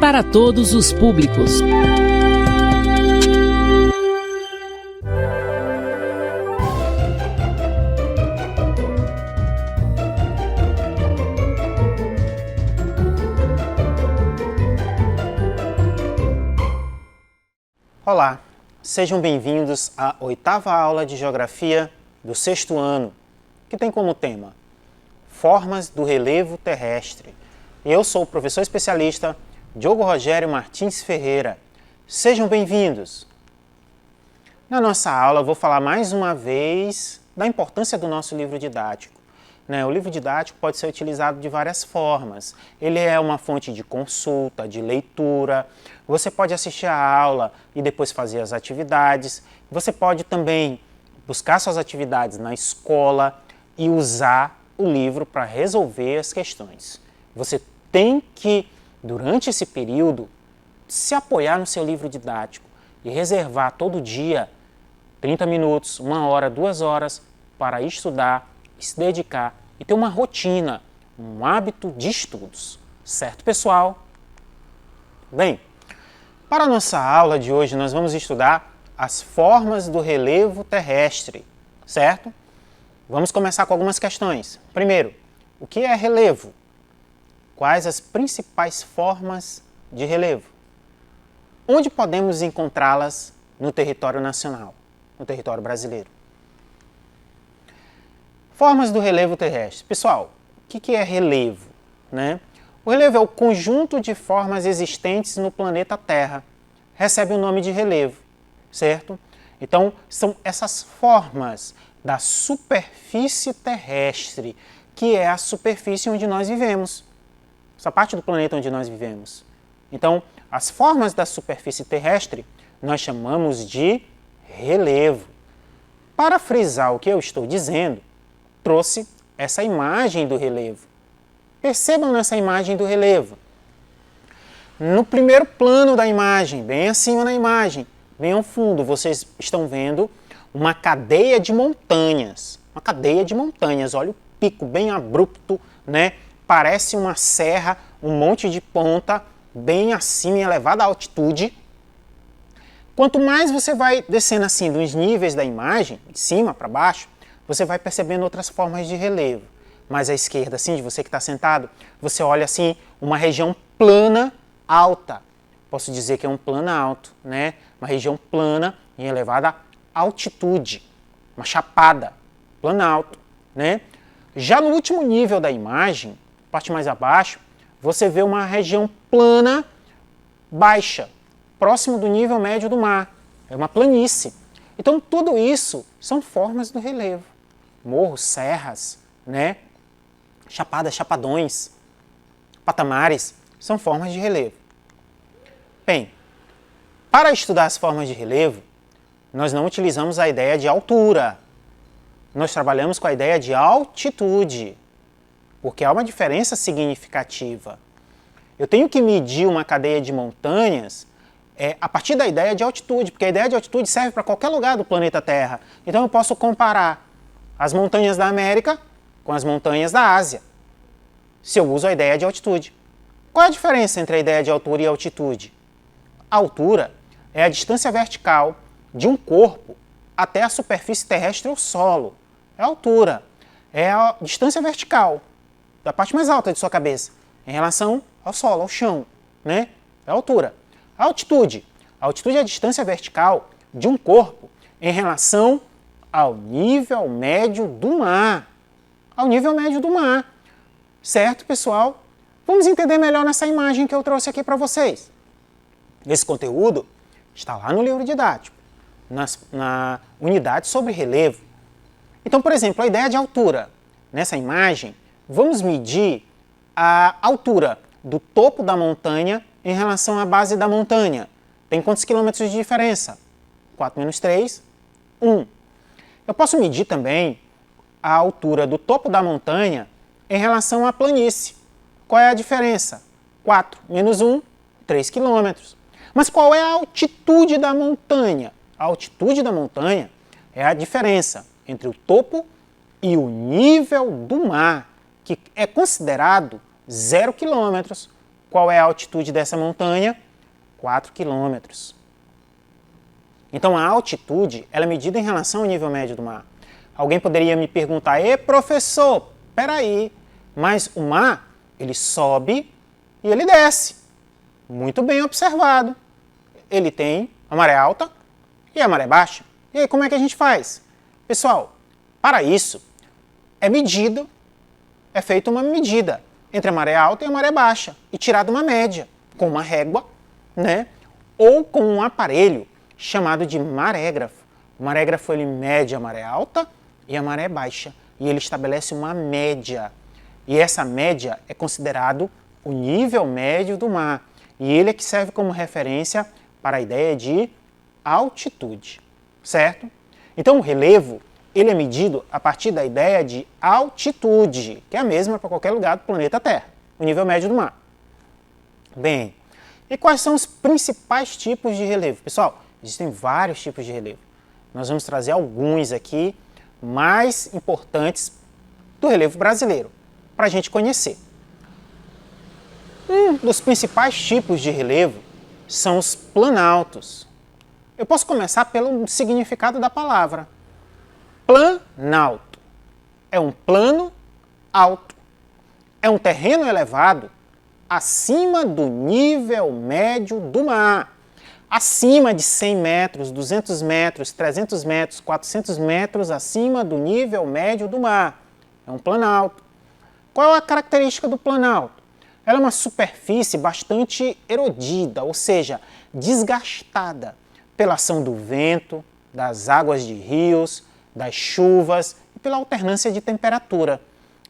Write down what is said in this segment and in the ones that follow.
para todos os públicos. Olá, sejam bem-vindos à 8ª aula de Geografia do 6º ano, que tem como tema Formas do Relevo Terrestre. Eu sou o professor especialista Diogo Rogério Martins Ferreira. Sejam bem-vindos! Na nossa aula eu vou falar mais uma vez da importância do nosso livro didático. O livro didático pode ser utilizado de várias formas. Ele é uma fonte de consulta, de leitura. Você pode assistir a aula e depois fazer as atividades. Você pode também buscar suas atividades na escola e usar o livro para resolver as questões. Você tem que, durante esse período, se apoiar no seu livro didático e reservar todo dia 30 minutos, 1 hora, 2 horas para estudar, se dedicar e ter uma rotina, um hábito de estudos. Certo, pessoal? Bem, para a nossa aula de hoje nós vamos estudar as formas do relevo terrestre, certo? Vamos começar com algumas questões. Primeiro, o que é relevo? Quais as principais formas de relevo? Onde podemos encontrá-las no território nacional, no território brasileiro? Formas do relevo terrestre. Pessoal, o que é relevo? O relevo é o conjunto de formas existentes no planeta Terra. Recebe o nome de relevo, certo? Então, são essas formas da superfície terrestre, que é a superfície onde nós vivemos. Essa parte do planeta onde nós vivemos. Então, as formas da superfície terrestre nós chamamos de relevo. Para frisar o que eu estou dizendo, trouxe essa imagem do relevo. Percebam nessa imagem do relevo. No primeiro plano da imagem, bem acima da imagem, bem ao fundo, vocês estão vendo uma cadeia de montanhas. Uma cadeia de montanhas, olha o pico bem abrupto, Parece uma serra, um monte de ponta, bem acima em elevada altitude. Quanto mais você vai descendo assim dos níveis da imagem, de cima para baixo, você vai percebendo outras formas de relevo. Mais à esquerda, assim, de você que está sentado, você olha assim, uma região plana alta. Posso dizer que é um plano alto, Uma região plana em elevada altitude. Uma chapada, plano alto, Já no último nível da imagem, parte mais abaixo, você vê uma região plana baixa, próximo do nível médio do mar. É uma planície. Então, tudo isso são formas do relevo. Morros, serras, chapadas, chapadões, patamares, são formas de relevo. Bem, para estudar as formas de relevo, nós não utilizamos a ideia de altura. Nós trabalhamos com a ideia de altitude, porque há uma diferença significativa. Eu tenho que medir uma cadeia de montanhas a partir da ideia de altitude, porque a ideia de altitude serve para qualquer lugar do planeta Terra. Então eu posso comparar as montanhas da América com as montanhas da Ásia, se eu uso a ideia de altitude. Qual é a diferença entre a ideia de altura e altitude? A altura é a distância vertical de um corpo até a superfície terrestre ou solo. É a altura. É a distância vertical da parte mais alta de sua cabeça em relação ao solo, ao chão. É a altura. A altitude. A altitude é a distância vertical de um corpo em relação ao nível médio do mar. Ao nível médio do mar. Certo, pessoal? Vamos entender melhor nessa imagem que eu trouxe aqui para vocês. Esse conteúdo está lá no livro didático, na unidade sobre relevo. Então, por exemplo, a ideia de altura. Nessa imagem, vamos medir a altura do topo da montanha em relação à base da montanha. Tem quantos quilômetros de diferença? 4 menos 3, 1. Eu posso medir também a altura do topo da montanha em relação à planície. Qual é a diferença? 4 menos 1, 3 quilômetros. Mas qual é a altitude da montanha? A altitude da montanha é a diferença entre o topo e o nível do mar, que é considerado 0 quilômetros. Qual é a altitude dessa montanha? 4 quilômetros. Então, a altitude ela é medida em relação ao nível médio do mar. Alguém poderia me perguntar, professor, peraí, mas o mar, ele sobe e ele desce. Muito bem observado. Ele tem a maré alta e a maré baixa. E aí, como é que a gente faz? Pessoal, para isso, é feita uma medida entre a maré alta e a maré baixa e tirada uma média com uma régua, né? Ou com um aparelho chamado de marégrafo. O marégrafo ele mede a maré alta e a maré baixa e ele estabelece uma média. E essa média é considerado o nível médio do mar. E ele é que serve como referência para a ideia de altitude, certo? Então o relevo ele é medido a partir da ideia de altitude, que é a mesma para qualquer lugar do planeta Terra, o nível médio do mar. Bem, e quais são os principais tipos de relevo? Pessoal, existem vários tipos de relevo. Nós vamos trazer alguns aqui mais importantes do relevo brasileiro, para a gente conhecer. Um dos principais tipos de relevo são os planaltos. Eu posso começar pelo significado da palavra. Planalto é um plano alto, é um terreno elevado acima do nível médio do mar, acima de 100 metros, 200 metros, 300 metros, 400 metros acima do nível médio do mar. É um planalto. Qual é a característica do planalto? Ela é uma superfície bastante erodida, ou seja, desgastada pela ação do vento, das águas de rios, das chuvas e pela alternância de temperatura,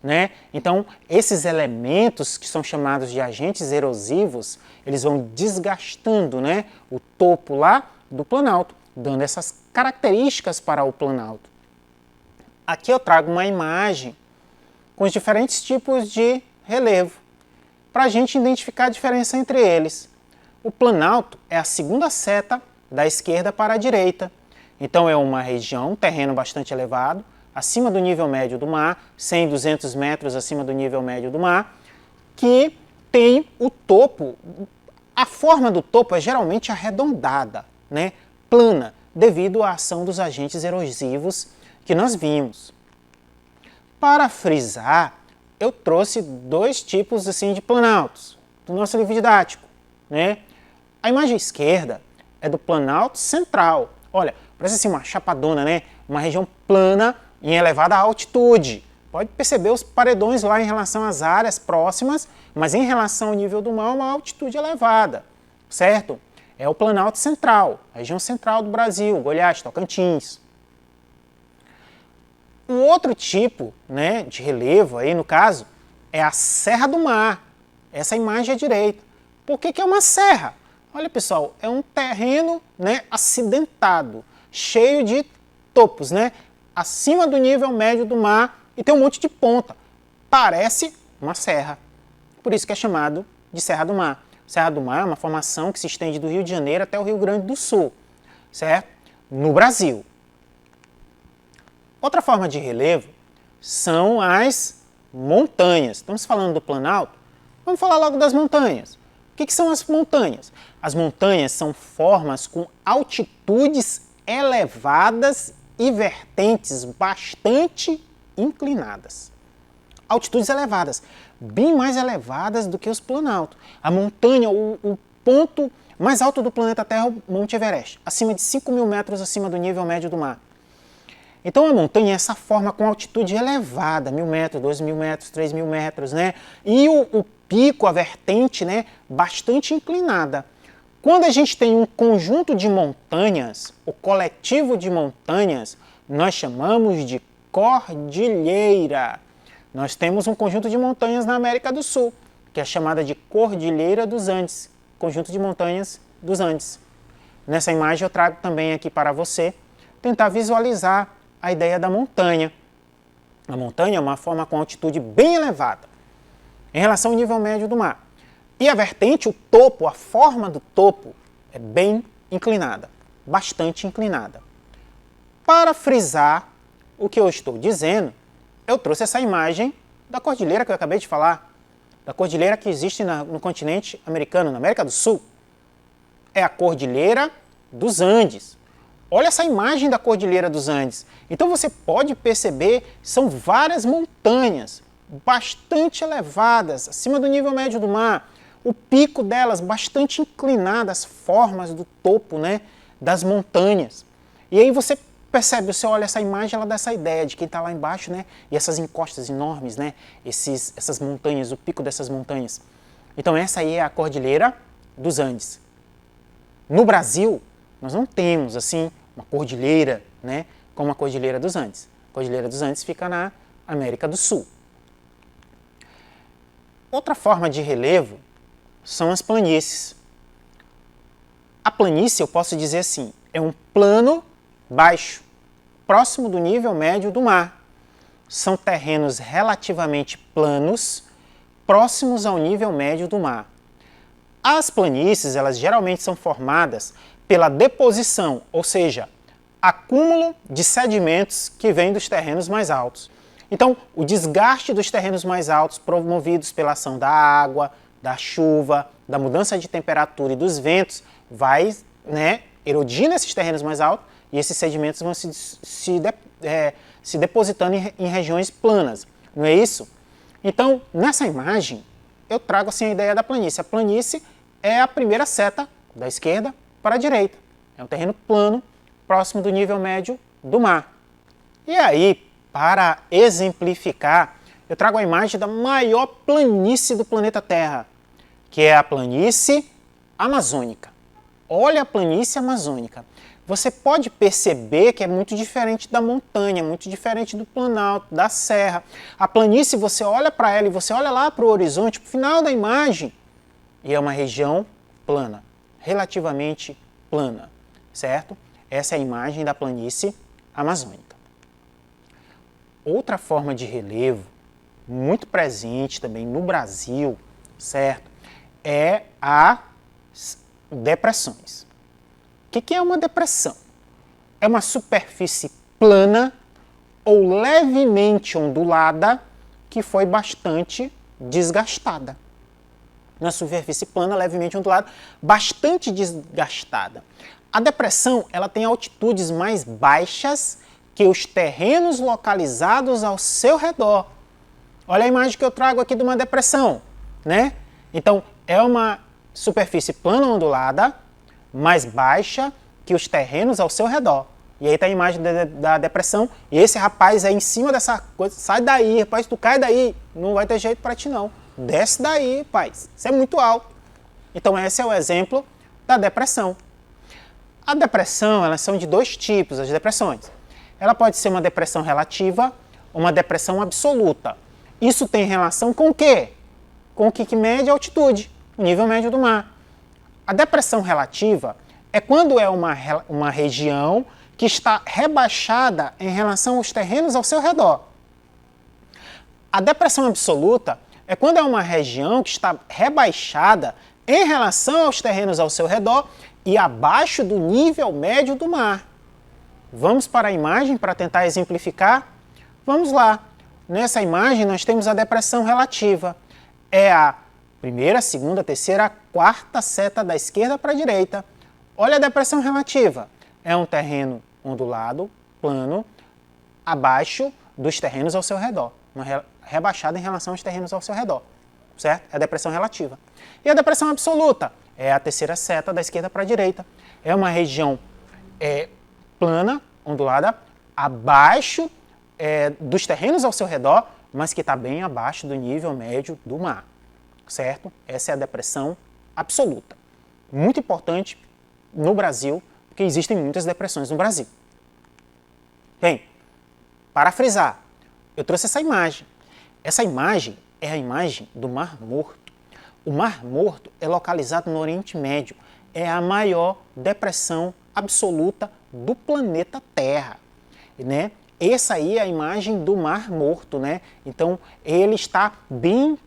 né? Então, esses elementos que são chamados de agentes erosivos, eles vão desgastando, né, o topo lá do planalto, dando essas características para o planalto. Aqui eu trago uma imagem com os diferentes tipos de relevo, para a gente identificar a diferença entre eles. O planalto é a segunda seta da esquerda para a direita. Então é uma região, um terreno bastante elevado, acima do nível médio do mar, 100, 200 metros acima do nível médio do mar, que tem o topo, a forma do topo é geralmente arredondada, né? Plana, devido à ação dos agentes erosivos que nós vimos. Para frisar, eu trouxe dois tipos assim, de planaltos do nosso livro didático, né? A imagem esquerda é do planalto central. Olha, parece assim uma chapadona, né? Uma região plana em elevada altitude. Pode perceber os paredões lá em relação às áreas próximas, mas em relação ao nível do mar, uma altitude elevada, certo? É o planalto central, a região central do Brasil, Goiás, Tocantins. Um outro tipo, né, de relevo, aí no caso, é a Serra do Mar. Essa imagem à direita. Por que é uma serra? Olha, pessoal, é um terreno, né, acidentado, cheio de topos, né, acima do nível médio do mar e tem um monte de ponta. Parece uma serra. Por isso que é chamado de Serra do Mar. Serra do Mar é uma formação que se estende do Rio de Janeiro até o Rio Grande do Sul, certo? No Brasil. Outra forma de relevo são as montanhas. Estamos falando do planalto, vamos falar logo das montanhas. O que são as montanhas? As montanhas são formas com altitudes elevadas e vertentes bastante inclinadas. Altitudes elevadas, bem mais elevadas do que os planaltos. A montanha, o ponto mais alto do planeta Terra é o Monte Everest, acima de 5.000 metros acima do nível médio do mar. Então a montanha é essa forma com altitude elevada, 1.000 metros, 2.000 metros, 3.000 metros, né? E o pico, a vertente, né, bastante inclinada. Quando a gente tem um conjunto de montanhas, o coletivo de montanhas, nós chamamos de cordilheira. Nós temos um conjunto de montanhas na América do Sul, que é chamada de Cordilheira dos Andes, conjunto de montanhas dos Andes. Nessa imagem eu trago também aqui para você tentar visualizar a ideia da montanha. A montanha é uma forma com altitude bem elevada em relação ao nível médio do mar. E a vertente, o topo, a forma do topo é bem inclinada, bastante inclinada. Para frisar o que eu estou dizendo, eu trouxe essa imagem da cordilheira que eu acabei de falar, da cordilheira que existe no continente americano, na América do Sul, é a Cordilheira dos Andes. Olha essa imagem da Cordilheira dos Andes. Então você pode perceber, são várias montanhas bastante elevadas, acima do nível médio do mar. O pico delas bastante inclinado, as formas do topo, né, das montanhas. E aí você percebe, você olha essa imagem, ela dá essa ideia de quem está lá embaixo, né, e essas encostas enormes, né, essas montanhas, o pico dessas montanhas. Então essa aí é a Cordilheira dos Andes. No Brasil, nós não temos assim uma cordilheira, né, como a Cordilheira dos Andes. A Cordilheira dos Andes fica na América do Sul. Outra forma de relevo são as planícies. A planície, eu posso dizer assim, é um plano baixo, próximo do nível médio do mar. São terrenos relativamente planos, próximos ao nível médio do mar. As planícies, elas geralmente são formadas pela deposição, ou seja, acúmulo de sedimentos que vem dos terrenos mais altos. Então, o desgaste dos terrenos mais altos promovidos pela ação da água, da chuva, da mudança de temperatura e dos ventos vai, né, erodir nesses terrenos mais altos e esses sedimentos vão se depositando em regiões planas, não é isso? Então, nessa imagem, eu trago assim a ideia da planície. A planície é a primeira seta da esquerda para a direita. É um terreno plano, próximo do nível médio do mar. E aí, para exemplificar, eu trago a imagem da maior planície do planeta Terra, que é a planície amazônica. Olha a planície amazônica. Você pode perceber que é muito diferente da montanha, muito diferente do planalto, da serra. A planície, você olha para ela e você olha lá para o horizonte, para o final da imagem, e é uma região plana, relativamente plana, certo? Essa é a imagem da planície amazônica. Outra forma de relevo, muito presente também no Brasil, certo? É as depressões. O que é uma depressão? É uma superfície plana ou levemente ondulada que foi bastante desgastada. Uma superfície plana, levemente ondulada, bastante desgastada. A depressão, ela tem altitudes mais baixas que os terrenos localizados ao seu redor. Olha a imagem que eu trago aqui de uma depressão, né? Então, é uma superfície plana ondulada, mais baixa que os terrenos ao seu redor. E aí está a imagem da depressão, e esse rapaz aí em cima dessa coisa, sai daí, rapaz, tu cai daí, não vai ter jeito para ti não. Desce daí, rapaz, isso é muito alto. Então esse é o exemplo da depressão. A depressão, elas são de dois tipos, as depressões. Ela pode ser uma depressão relativa ou uma depressão absoluta. Isso tem relação com o quê? Com o que mede a altitude, o nível médio do mar. A depressão relativa é quando é uma região que está rebaixada em relação aos terrenos ao seu redor. A depressão absoluta é quando é uma região que está rebaixada em relação aos terrenos ao seu redor e abaixo do nível médio do mar. Vamos para a imagem para tentar exemplificar? Vamos lá. Nessa imagem nós temos a depressão relativa. É a primeira, segunda, terceira, quarta seta da esquerda para a direita. Olha a depressão relativa. É um terreno ondulado, plano, abaixo dos terrenos ao seu redor. Rebaixado em relação aos terrenos ao seu redor. Certo? É a depressão relativa. E a depressão absoluta? É a terceira seta da esquerda para a direita. É uma região plana, ondulada, abaixo dos terrenos ao seu redor, mas que está bem abaixo do nível médio do mar. Certo? Essa é a depressão absoluta. Muito importante no Brasil, porque existem muitas depressões no Brasil. Bem, para frisar, eu trouxe essa imagem. Essa imagem é a imagem do Mar Morto. O Mar Morto é localizado no Oriente Médio. É a maior depressão absoluta do planeta Terra, né? Essa aí é a imagem do Mar Morto, né? Então, ele está bem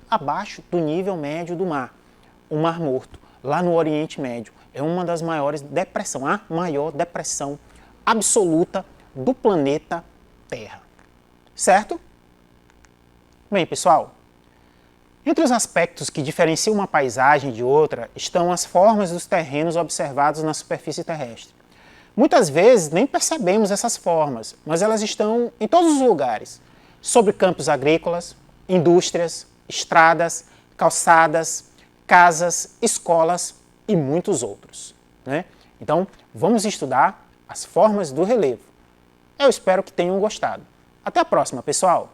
abaixo do nível médio do mar. O Mar Morto, lá no Oriente Médio, é uma das maiores depressões, a maior depressão absoluta do planeta Terra. Certo? Bem, pessoal, Entre os aspectos que diferenciam uma paisagem de outra estão as formas dos terrenos observados na superfície terrestre. Muitas vezes nem percebemos essas formas, mas elas estão em todos os lugares, sobre campos agrícolas, indústrias, estradas, calçadas, casas, escolas e muitos outros, né? Então, vamos estudar as formas do relevo. Eu espero que tenham gostado. Até a próxima, pessoal!